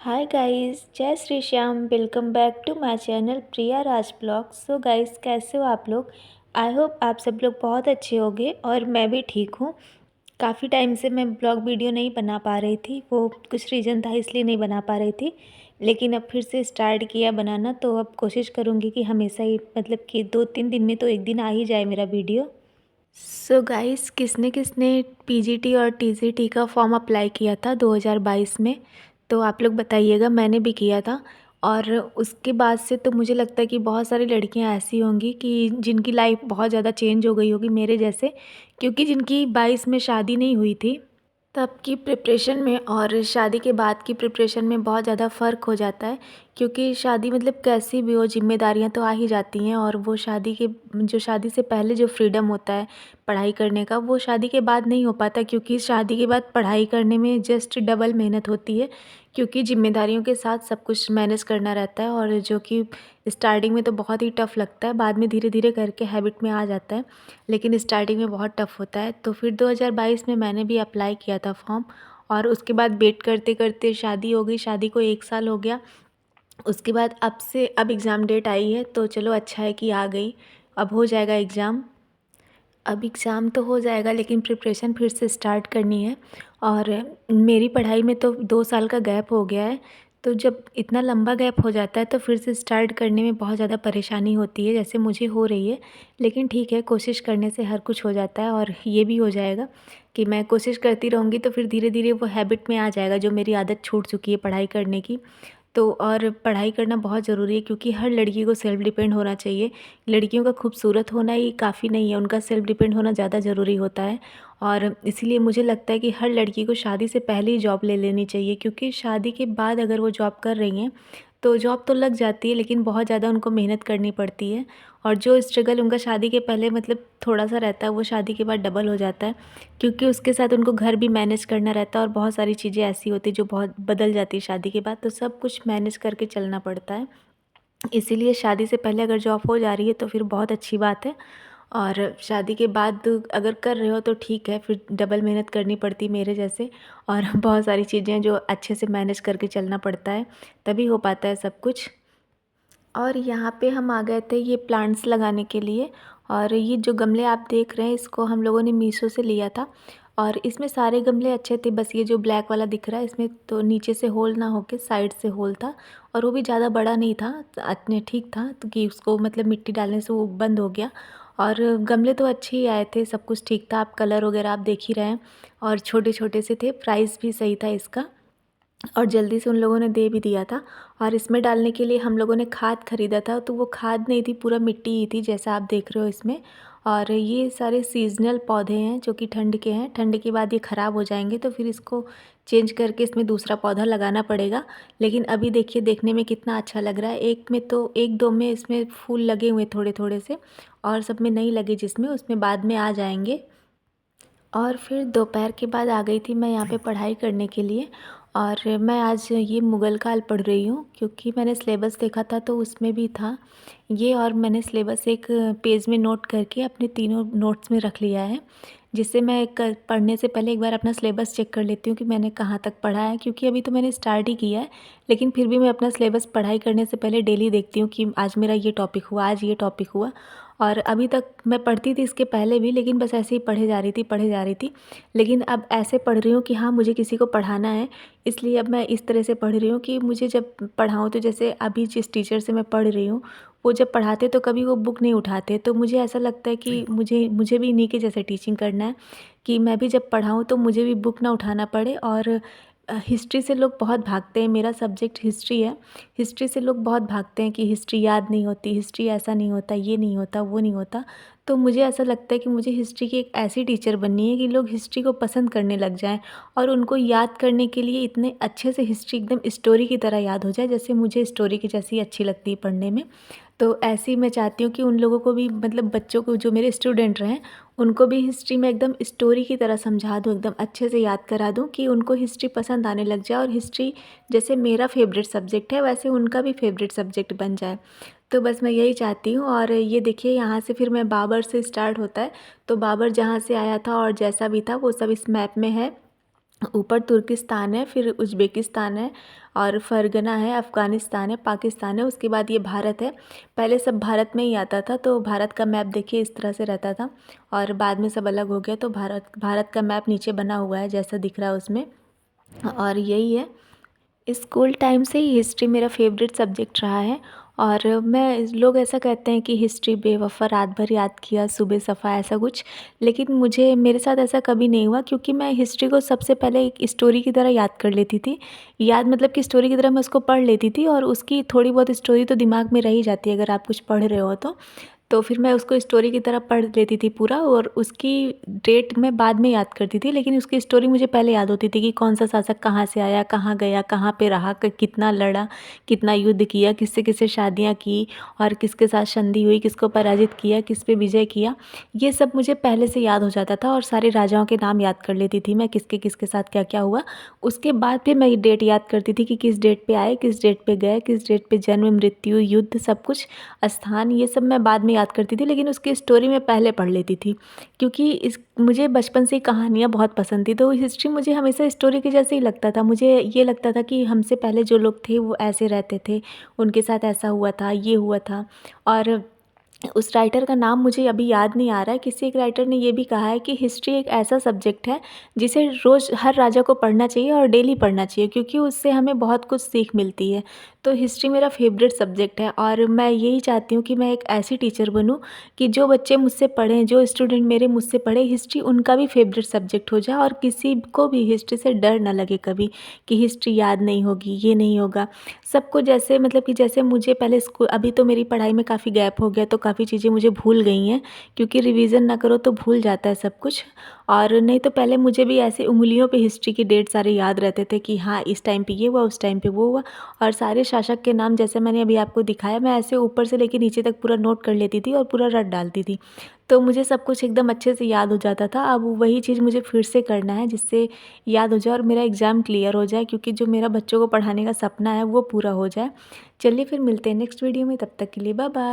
हाय guys, जय Shri Shyam. Welcome back to my channel Priya Raj blog. So guys, कैसे हो आप लोग? आई होप आप सब लोग बहुत अच्छे होंगे और मैं भी ठीक हूँ। काफ़ी टाइम से मैं ब्लॉग वीडियो नहीं बना पा रही थी, वो कुछ रीज़न था इसलिए नहीं बना पा रही थी। लेकिन अब फिर से स्टार्ट किया बनाना, तो अब कोशिश करूँगी कि हमेशा ही मतलब कि 2-3 दिन में तो एक दिन आ ही जाए मेरा वीडियो। सो गाइस, किसने किसने पीजीटी और टीजीटी का फॉर्म अप्लाई किया था 2022 में? तो आप लोग बताइएगा। मैंने भी किया था। और उसके बाद से तो मुझे लगता है कि बहुत सारी लड़कियां ऐसी होंगी कि जिनकी लाइफ बहुत ज़्यादा चेंज हो गई होगी मेरे जैसे, क्योंकि जिनकी 22 में शादी नहीं हुई थी तब की प्रिपरेशन में और शादी के बाद की प्रिपरेशन में बहुत ज़्यादा फ़र्क हो जाता है। क्योंकि शादी मतलब कैसी भी हो, जिम्मेदारियां तो आ ही जाती हैं। और वो शादी से पहले जो फ्रीडम होता है पढ़ाई करने का, वो शादी के बाद नहीं हो पाता, क्योंकि शादी के बाद पढ़ाई करने में जस्ट डबल मेहनत होती है। क्योंकि जिम्मेदारियों के साथ सब कुछ मैनेज करना रहता है, और जो कि स्टार्टिंग में तो बहुत ही टफ़ लगता है, बाद में धीरे धीरे करके हैबिट में आ जाता है। लेकिन स्टार्टिंग में बहुत टफ़ होता है। तो फिर 2022 में मैंने भी अप्लाई किया था फॉर्म। और उसके बाद वेट करते करते शादी हो गई। शादी को 1 साल हो गया। उसके बाद अब एग्ज़ाम डेट आई है, तो चलो अच्छा है कि आ गई। अब हो जाएगा एग्ज़ाम। अब एग्ज़ाम तो हो जाएगा, लेकिन प्रिपरेशन फिर से स्टार्ट करनी है। और मेरी पढ़ाई में तो 2 साल का गैप हो गया है। तो जब इतना लंबा गैप हो जाता है तो फिर से स्टार्ट करने में बहुत ज़्यादा परेशानी होती है, जैसे मुझे हो रही है। लेकिन ठीक है, कोशिश करने से हर कुछ हो जाता है, और ये भी हो जाएगा कि मैं कोशिश करती रहूँगी तो फिर धीरे धीरे वो हैबिट में आ जाएगा, जो मेरी आदत छूट चुकी है पढ़ाई करने की। तो और पढ़ाई करना बहुत ज़रूरी है, क्योंकि हर लड़की को सेल्फ़ डिपेंड होना चाहिए। लड़कियों का खूबसूरत होना ही काफ़ी नहीं है, उनका सेल्फ़ डिपेंड होना ज़्यादा ज़रूरी होता है। और इसीलिए मुझे लगता है कि हर लड़की को शादी से पहले ही जॉब ले लेनी चाहिए, क्योंकि शादी के बाद अगर वो जॉब कर रही हैं तो जॉब तो लग जाती है, लेकिन बहुत ज़्यादा उनको मेहनत करनी पड़ती है। और जो स्ट्रगल उनका शादी के पहले मतलब थोड़ा-सा रहता है, वो शादी के बाद डबल हो जाता है। क्योंकि उसके साथ उनको घर भी मैनेज करना रहता है, और बहुत सारी चीज़ें ऐसी होती हैं जो बहुत बदल जाती है शादी के बाद, तो सब कुछ मैनेज करके चलना पड़ता है। इसीलिए शादी से पहले अगर जॉब हो जा रही है तो फिर बहुत अच्छी बात है। और शादी के बाद अगर कर रहे हो तो ठीक है, फिर डबल मेहनत करनी पड़ती मेरे जैसे। और बहुत सारी चीज़ें जो अच्छे से मैनेज करके चलना पड़ता है, तभी हो पाता है सब कुछ। और यहाँ पे हम आ गए थे ये प्लांट्स लगाने के लिए। और ये जो गमले आप देख रहे हैं, इसको हम लोगों ने मीशो से लिया था। और इसमें सारे गमले अच्छे थे, बस ये जो ब्लैक वाला दिख रहा है इसमें तो नीचे से होल ना होके साइड से होल था। और वो भी ज़्यादा बड़ा नहीं था, इतने ठीक था तो कि उसको मतलब मिट्टी डालने से वो बंद हो गया। और गमले तो अच्छे ही आए थे, सब कुछ ठीक था। आप कलर वगैरह आप देख ही रहे हैं। और छोटे छोटे से थे, प्राइस भी सही था इसका। और जल्दी से उन लोगों ने दे भी दिया था। और इसमें डालने के लिए हम लोगों ने खाद ख़रीदा था, तो वो खाद नहीं थी, पूरा मिट्टी ही थी जैसा आप देख रहे हो इसमें। और ये सारे सीज़नल पौधे हैं जो कि ठंड के हैं। ठंड के बाद ये ख़राब हो जाएंगे, तो फिर इसको चेंज करके इसमें दूसरा पौधा लगाना पड़ेगा। लेकिन अभी देखिए, देखने में कितना अच्छा लग रहा है। एक में तो एक दो में इसमें फूल लगे हुए थोड़े थोड़े से, और सब में नहीं लगे, जिसमें उसमें बाद में आ जाएंगे। और फिर दोपहर के बाद आ गई थी मैं यहाँ पे पढ़ाई करने के लिए। और मैं आज ये मुग़ल काल पढ़ रही हूँ, क्योंकि मैंने सिलेबस देखा था तो उसमें भी था ये। और मैंने सिलेबस एक पेज में नोट करके अपने तीनों नोट्स में रख लिया है, जिससे मैं पढ़ने से पहले एक बार अपना सिलेबस चेक कर लेती हूँ कि मैंने कहाँ तक पढ़ा है। क्योंकि अभी तो मैंने स्टार्ट ही किया है, लेकिन फिर भी मैं अपना सिलेबस पढ़ाई करने से पहले डेली देखती हूँ कि आज मेरा ये टॉपिक हुआ, आज ये टॉपिक हुआ। और अभी तक मैं पढ़ती थी इसके पहले भी, लेकिन बस ऐसे ही पढ़े जा रही थी, पढ़े जा रही थी। लेकिन अब ऐसे पढ़ रही हूँ कि हाँ, मुझे किसी को पढ़ाना है, इसलिए अब मैं इस तरह से पढ़ रही हूँ कि मुझे जब पढ़ाऊँ तो जैसे अभी जिस टीचर से मैं पढ़ रही हूँ, वो जब पढ़ाते तो कभी वो बुक नहीं उठाते, तो मुझे ऐसा लगता है कि मुझे मुझे भी इन्हीं के जैसे टीचिंग करना है, कि मैं भी जब पढ़ाऊँ तो मुझे भी बुक ना उठाना पड़े। और हिस्ट्री से लोग बहुत भागते हैं, मेरा सब्जेक्ट हिस्ट्री है। हिस्ट्री से लोग बहुत भागते हैं कि हिस्ट्री याद नहीं होती, हिस्ट्री ऐसा नहीं होता, ये नहीं होता, वो नहीं होता। तो मुझे ऐसा लगता है कि मुझे हिस्ट्री की एक ऐसी टीचर बननी है कि लोग हिस्ट्री को पसंद करने लग जाएं, और उनको याद करने के लिए इतने अच्छे से हिस्ट्री एकदम स्टोरी की तरह याद हो जाए, जैसे मुझे स्टोरी की जैसी अच्छी लगती है पढ़ने में। तो ऐसे ही मैं चाहती हूँ कि उन लोगों को भी, मतलब बच्चों को, जो मेरे स्टूडेंट रहें, उनको भी हिस्ट्री में एकदम स्टोरी की तरह समझा दूँ, एकदम अच्छे से याद करा दूँ कि उनको हिस्ट्री पसंद आने लग जाए, और हिस्ट्री जैसे मेरा फेवरेट सब्जेक्ट है वैसे उनका भी फेवरेट सब्जेक्ट बन जाए। तो बस मैं यही चाहती हूँ। और ये देखिए, यहाँ से फिर मैं बाबर से स्टार्ट होता है, तो बाबर जहाँ से आया था और जैसा भी था वो सब इस मैप में है। ऊपर तुर्किस्तान है, फिर उज़्बेकिस्तान है और फ़रगना है, अफ़गानिस्तान है, पाकिस्तान है, उसके बाद ये भारत है। पहले सब भारत में ही आता था, तो भारत का मैप देखिए इस तरह से रहता था और बाद में सब अलग हो गया, तो भारत का मैप नीचे बना हुआ है जैसा दिख रहा है उसमें। और यही है, स्कूल टाइम से ही हिस्ट्री मेरा फेवरेट सब्जेक्ट रहा है। और लोग ऐसा कहते हैं कि हिस्ट्री बेवफ़ा, रात भर याद किया सुबह सफ़ा, ऐसा कुछ। लेकिन मेरे साथ ऐसा कभी नहीं हुआ, क्योंकि मैं हिस्ट्री को सबसे पहले एक स्टोरी की तरह याद कर लेती थी। याद मतलब कि स्टोरी की तरह मैं उसको पढ़ लेती थी, और उसकी थोड़ी बहुत स्टोरी तो दिमाग में रह ही जाती है अगर आप कुछ पढ़ रहे हो तो फिर मैं उसको स्टोरी की तरह पढ़ लेती थी पूरा, और उसकी डेट मैं बाद में याद करती थी, लेकिन उसकी स्टोरी मुझे पहले याद होती थी कि कौन सा शासक कहाँ से आया, कहाँ गया, कहाँ पे रहा, कितना लड़ा, कितना युद्ध किया, किससे किससे शादियाँ की, और किसके साथ संधि हुई, किसको पराजित किया, किस पे विजय किया। ये सब मुझे पहले से याद हो जाता था, और सारे राजाओं के नाम याद कर लेती थी मैं, किसके किसके साथ क्या क्या हुआ। उसके बाद फिर मैं ये डेट याद करती थी कि किस डेट पे आए, किस डेट पे गए, किस डेट पे जन्म, मृत्यु, युद्ध, सब कुछ, स्थान, ये सब मैं बाद में याद करती थी, लेकिन उसकी स्टोरी मैं पहले पढ़ लेती थी, क्योंकि इस मुझे बचपन से ही कहानियाँ बहुत पसंद थी, तो हिस्ट्री मुझे हमेशा स्टोरी के जैसे ही लगता था। मुझे ये लगता था कि हमसे पहले जो लोग थे वो ऐसे रहते थे, उनके साथ ऐसा हुआ था, ये हुआ था। और उस राइटर का नाम मुझे अभी याद नहीं आ रहा है। किसी एक राइटर ने ये भी कहा है कि हिस्ट्री एक ऐसा सब्जेक्ट है जिसे रोज़ हर राजा को पढ़ना चाहिए और डेली पढ़ना चाहिए, क्योंकि उससे हमें बहुत कुछ सीख मिलती है। तो हिस्ट्री मेरा फेवरेट सब्जेक्ट है, और मैं यही चाहती हूँ कि मैं एक ऐसी टीचर बनूँ कि जो बच्चे मुझसे पढ़ें, जो स्टूडेंट मेरे मुझसे पढ़े, हिस्ट्री उनका भी फेवरेट सब्जेक्ट हो जाए, और किसी को भी हिस्ट्री से डर ना लगे कभी कि हिस्ट्री याद नहीं होगी, ये नहीं होगा। सबको जैसे मतलब कि जैसे मुझे पहले स्कूल, अभी तो मेरी पढ़ाई में काफ़ी गैप हो गया, तो काफ़ी चीज़ें मुझे भूल गई हैं, क्योंकि रिवीजन ना करो तो भूल जाता है सब कुछ। और नहीं तो पहले मुझे भी ऐसे उंगलियों पे हिस्ट्री के डेट सारे याद रहते थे कि हाँ इस टाइम पे ये हुआ, उस टाइम पे वो हुआ। और सारे शासक के नाम जैसे मैंने अभी आपको दिखाया, मैं ऐसे ऊपर से लेके नीचे तक पूरा नोट कर लेती थी और पूरा रट डालती थी, तो मुझे सब कुछ एकदम अच्छे से याद हो जाता था। अब वही चीज़ मुझे फिर से करना है, जिससे याद हो जाए और मेरा एग्ज़ाम क्लियर हो जाए, क्योंकि जो मेरा बच्चों को पढ़ाने का सपना है वो पूरा हो जाए। चलिए फिर मिलते हैं नेक्स्ट वीडियो में, तब तक के लिए बाय बाय।